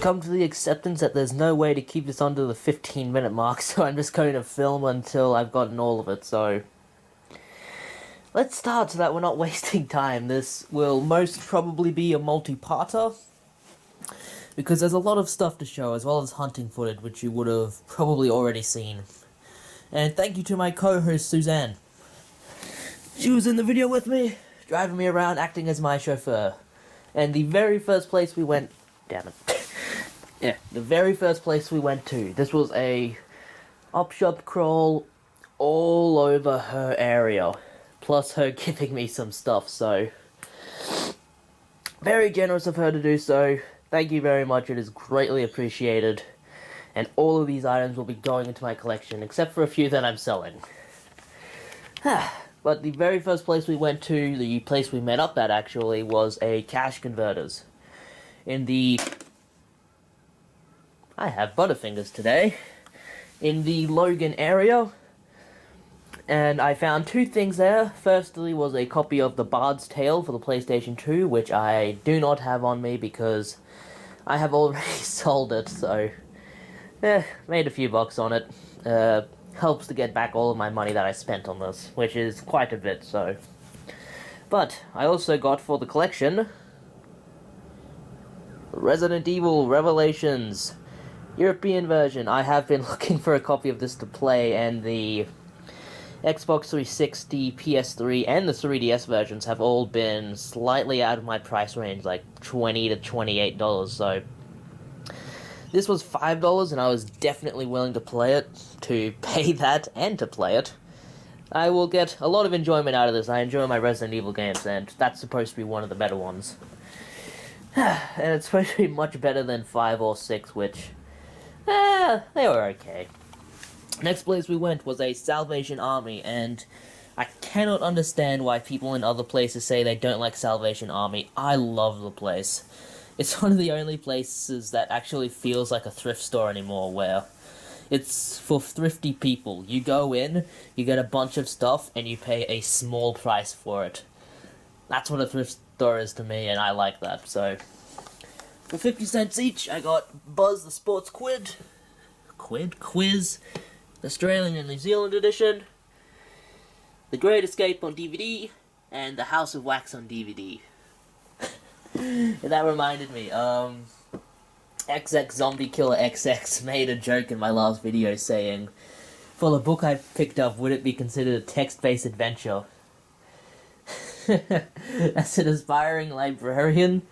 come to the acceptance that there's no way to keep this under the 15-minute mark, so I'm just going to film until I've gotten all of it, so... Let's start so that we're not wasting time. This will most probably be a multi-parter, because there's a lot of stuff to show, as well as hunting footage, which you would have probably already seen. And thank you to my co-host, Suzanne. She was in the video with me, driving me around, acting as my chauffeur. And the very first place we went... Damn it. Yeah, the very first place we went to. This was a op-shop crawl all over her area. Plus her giving me some stuff, so... Very generous of her to do so. Thank you very much, it is greatly appreciated. And all of these items will be going into my collection, except for a few that I'm selling. But the very first place we went to, the place we met up at actually, was a cash converters. In the... I have Butterfingers today. In the Logan area. And I found two things there. Firstly was a copy of The Bard's Tale for the PlayStation 2, which I do not have on me because I have already sold it, so... made a few bucks on it. Helps to get back all of my money that I spent on this, which is quite a bit, so... But, I also got for the collection... Resident Evil Revelations European version. I have been looking for a copy of this to play, and the Xbox 360, PS3, and the 3DS versions have all been slightly out of my price range, like $20 to $28, so... This was $5, and I was definitely willing to play it, to pay that, and to play it. I will get a lot of enjoyment out of this. I enjoy my Resident Evil games, and that's supposed to be one of the better ones. And it's supposed to be much better than 5 or 6, which... they were okay. Next place we went was a Salvation Army, and I cannot understand why people in other places say they don't like Salvation Army. I love the place. It's one of the only places that actually feels like a thrift store anymore, where it's for thrifty people. You go in, you get a bunch of stuff, and you pay a small price for it. That's what a thrift store is to me, and I like that, so... For 50 cents each, I got Buzz the Sports Quiz, Australian and New Zealand edition, The Great Escape on DVD, and The House of Wax on DVD. And that reminded me, xxZombieslayerxx made a joke in my last video saying, for the book I picked up, would it be considered a text-based adventure? As an aspiring librarian,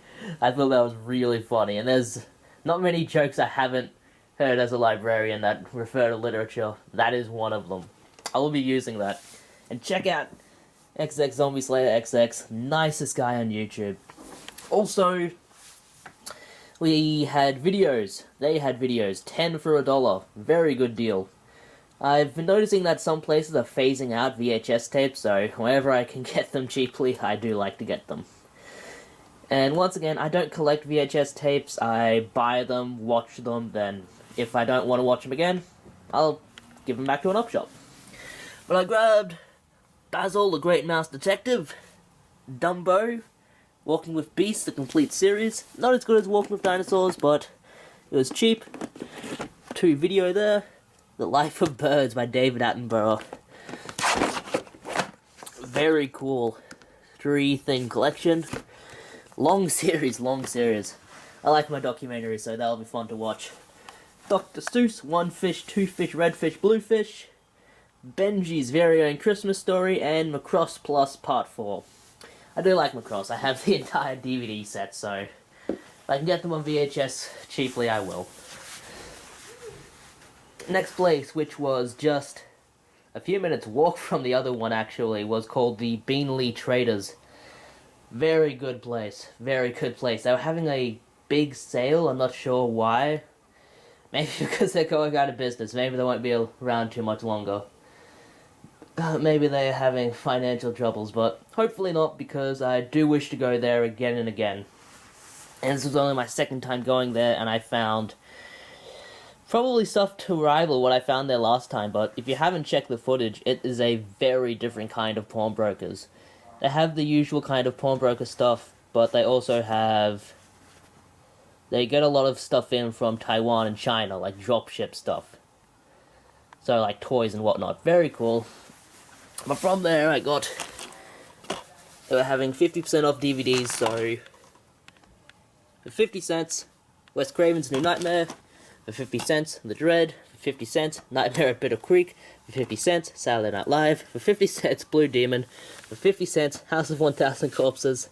I thought that was really funny, and there's not many jokes I haven't heard as a librarian that refer to literature. That is one of them. I will be using that. And check out xxZombieslayerxx, nicest guy on YouTube. Also, we had videos. They had videos. 10 for $1. Very good deal. I've been noticing that some places are phasing out VHS tapes, so whenever I can get them cheaply, I do like to get them. And once again, I don't collect VHS tapes. I buy them, watch them, then if I don't want to watch them again, I'll give them back to an op shop. But I grabbed Basil the Great Mouse Detective, Dumbo, Walking with Beasts, the complete series. Not as good as Walking with Dinosaurs, but it was cheap. 2 video there. The Life of Birds by David Attenborough. Very cool 3-thing collection. Long series. I like my documentaries, so that'll be fun to watch. Dr. Seuss, 1 Fish, 2 Fish, Red Fish, Blue Fish. Benji's Very Own Christmas Story, and Macross Plus Part 4. I do like Macross. I have the entire DVD set, so if I can get them on VHS cheaply, I will. Next place, which was just a few minutes walk from the other one actually, was called the Beanley Traders. Very good place. Very good place. They were having a big sale, I'm not sure why. Maybe because they're going out of business. Maybe they won't be around too much longer. Maybe they're having financial troubles, but hopefully not, because I do wish to go there again and again. And this was only my second time going there, and I found probably stuff to rival what I found there last time, but if you haven't checked the footage, it is a very different kind of pawnbrokers. They have the usual kind of pawnbroker stuff, but they also have They get a lot of stuff in from Taiwan and China, like dropship stuff. So, like toys and whatnot. Very cool. But from there, they were having 50% off DVDs, so for 50 cents, Wes Craven's New Nightmare. For 50 cents, The Dread. For 50 cents, Nightmare at Bitter Creek. For 50 cents, Saturday Night Live. For 50 cents, Blue Demon. For 50 cents, House of 1000 Corpses.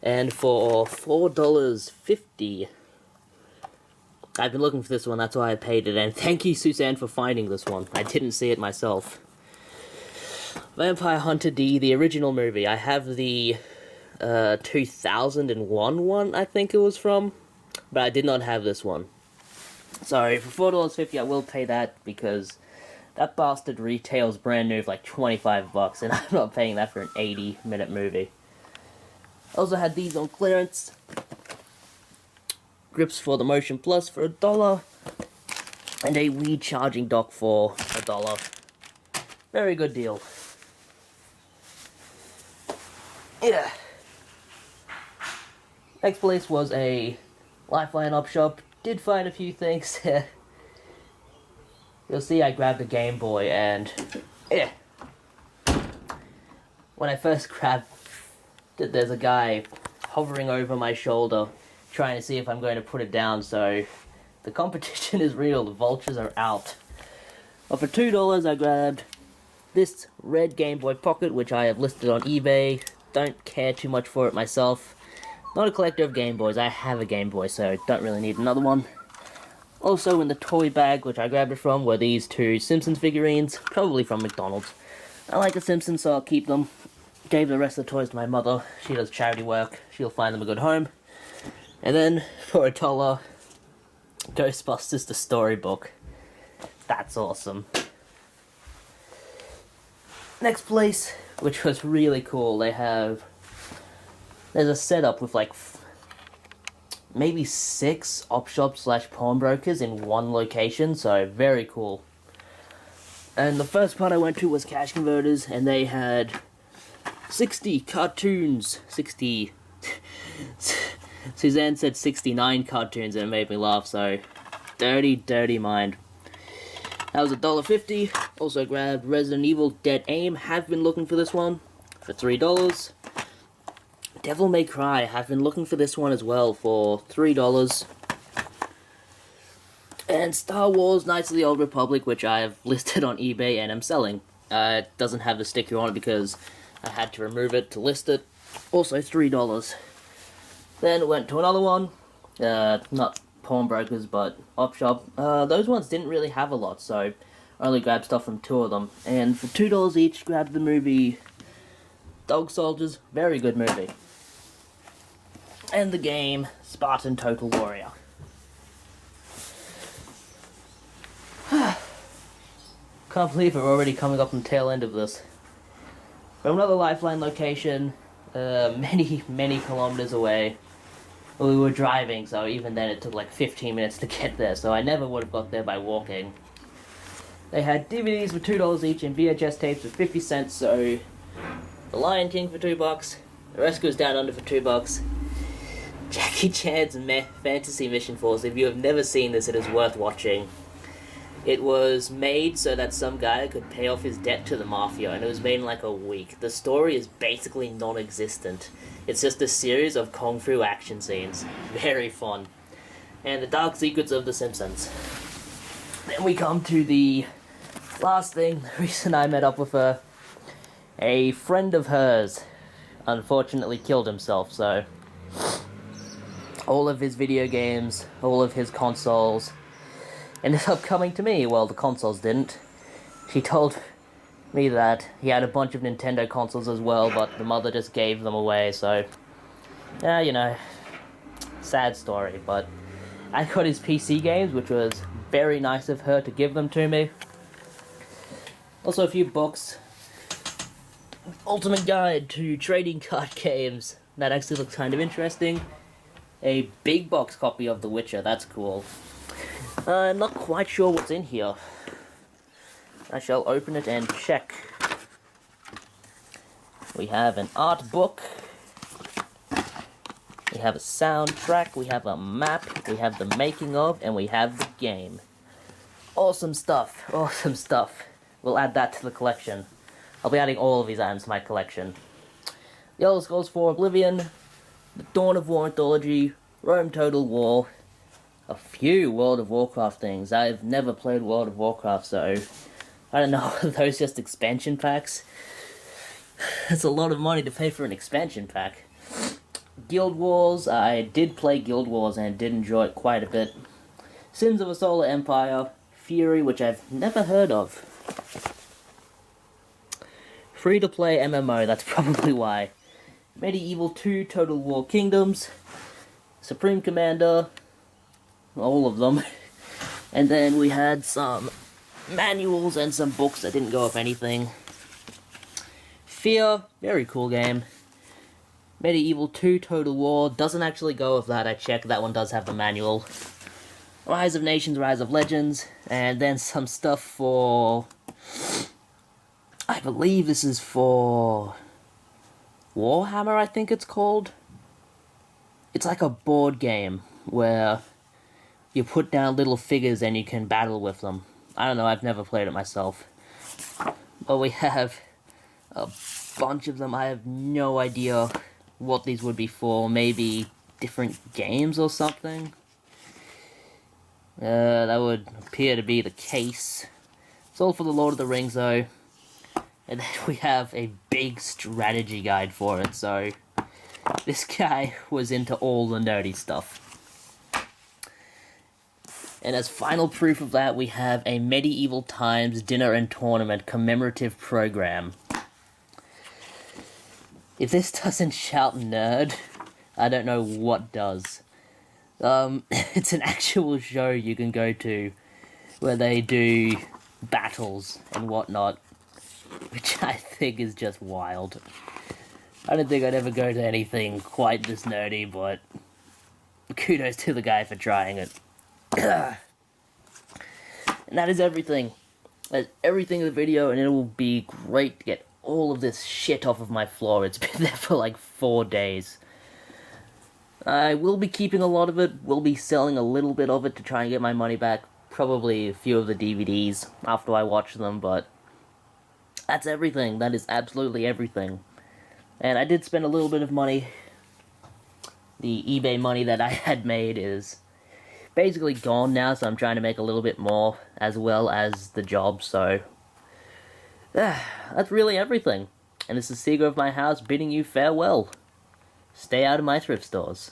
And for $4.50, I've been looking for this one, that's why I paid it, and thank you, Suzanne, for finding this one. I didn't see it myself. Vampire Hunter D, the original movie. I have the 2001 one, I think it was from, but I did not have this one. So, for $4.50, I will pay that, because that bastard retails brand new for like $25, and I'm not paying that for an 80-minute movie. Also had these on clearance. Grips for the Motion Plus for $1, and a Wii charging dock for $1. Very good deal. Yeah. Next place was a Lifeline op shop. Did find a few things. You'll see I grabbed a Game Boy, and yeah. When I first grabbed it, there's a guy hovering over my shoulder trying to see if I'm going to put it down, so the competition is real, the vultures are out. But for $2 I grabbed this red Game Boy Pocket, which I have listed on eBay. Don't care too much for it myself. Not a collector of Game Boys, I have a Game Boy, so don't really need another one. Also in the toy bag, which I grabbed it from, were these two Simpsons figurines, probably from McDonald's. I like the Simpsons, so I'll keep them. Gave the rest of the toys to my mother. She does charity work, she'll find them a good home. And then, for $1, Ghostbusters the Storybook. That's awesome. Next place, which was really cool, there's a setup with like maybe 6 op shops / pawnbrokers in one location, so very cool. And the first part I went to was Cash Converters, and they had 60 cartoons, 60... Suzanne said 69 cartoons, and it made me laugh, so dirty mind. That was $1.50. Also grabbed Resident Evil Dead Aim. Have been looking for this one for $3. Devil May Cry. Have been looking for this one as well for $3. And Star Wars Knights of the Old Republic, which I have listed on eBay and am selling. It doesn't have the sticker on it because I had to remove it to list it. Also $3. Then went to another one, not pawnbrokers, but op shop. Those ones didn't really have a lot, so I only grabbed stuff from 2 of them. And for $2 each, grabbed the movie Dog Soldiers, very good movie. And the game Spartan Total Warrior. Can't believe we're already coming up on the tail end of this. From another Lifeline location, many kilometers away. We were driving, so even then it took like 15 minutes to get there, so I never would have got there by walking. They had DVDs for $2 each and VHS tapes for 50 cents, so The Lion King for $2, the rest goes down under for $2. Jackie Chan's Fantasy Mission Force. If you have never seen this, it is worth watching. It was made so that some guy could pay off his debt to the Mafia, and it was made in like a week. The story is basically non-existent. It's just a series of kung fu action scenes. Very fun. And the Dark Secrets of The Simpsons. Then we come to the last thing. The reason I met up with her. A friend of hers unfortunately killed himself, so all of his video games, all of his consoles ended up coming to me. Well, the consoles didn't. She told me that he had a bunch of Nintendo consoles as well, but the mother just gave them away, so yeah, you know, sad story. But I got his PC games, which was very nice of her to give them to me. Also a few books. Ultimate Guide to Trading Card Games. That actually looks kind of interesting. A big box copy of The Witcher, that's cool. I'm not quite sure what's in here. I shall open it and check. We have an art book. we have a soundtrack, we have a map, we have the making of, and we have the game. Awesome stuff, awesome stuff. We'll add that to the collection. I'll be adding all of these items to my collection. The Elder Scrolls 4 Oblivion, the Dawn of War Anthology, Rome Total War, a few World of Warcraft things. I've never played World of Warcraft, so I don't know, are those just expansion packs? That's a lot of money to pay for an expansion pack. Guild Wars, I did play Guild Wars and did enjoy it quite a bit. Sins of a Solar Empire, Fury, which I've never heard of. Free-to-play MMO, that's probably why. Medieval 2 Total War Kingdoms, Supreme Commander, all of them. And then we had some manuals and some books that didn't go up anything. Fear, very cool game. Medieval 2 Total War, doesn't actually go with that, I checked, that one does have the manual. Rise of Nations, Rise of Legends, and then some stuff for... I believe this is for... Warhammer, I think it's called. It's like a board game where you put down little figures and you can battle with them. I don't know, I've never played it myself. But we have a bunch of them. I have no idea what these would be for. Maybe different games or something? That would appear to be the case. It's all for the Lord of the Rings, though. And then we have a big strategy guide for it, so this guy was into all the nerdy stuff. And as final proof of that, we have a Medieval Times Dinner and Tournament commemorative program. If this doesn't shout nerd, I don't know what does. It's an actual show you can go to where they do battles and whatnot, which I think is just wild. I don't think I'd ever go to anything quite this nerdy, but kudos to the guy for trying it. And that is everything. That's everything in the video, and it will be great to get all of this shit off of my floor. It's been there for like 4 days. I will be keeping a lot of it, will be selling a little bit of it to try and get my money back. Probably a few of the DVDs after I watch them, but that's everything. That is absolutely everything. And I did spend a little bit of money. The eBay money that I had made is basically gone now, so I'm trying to make a little bit more, as well as the job, so that's really everything. And this is Seeger of my house bidding you farewell. Stay out of my thrift stores.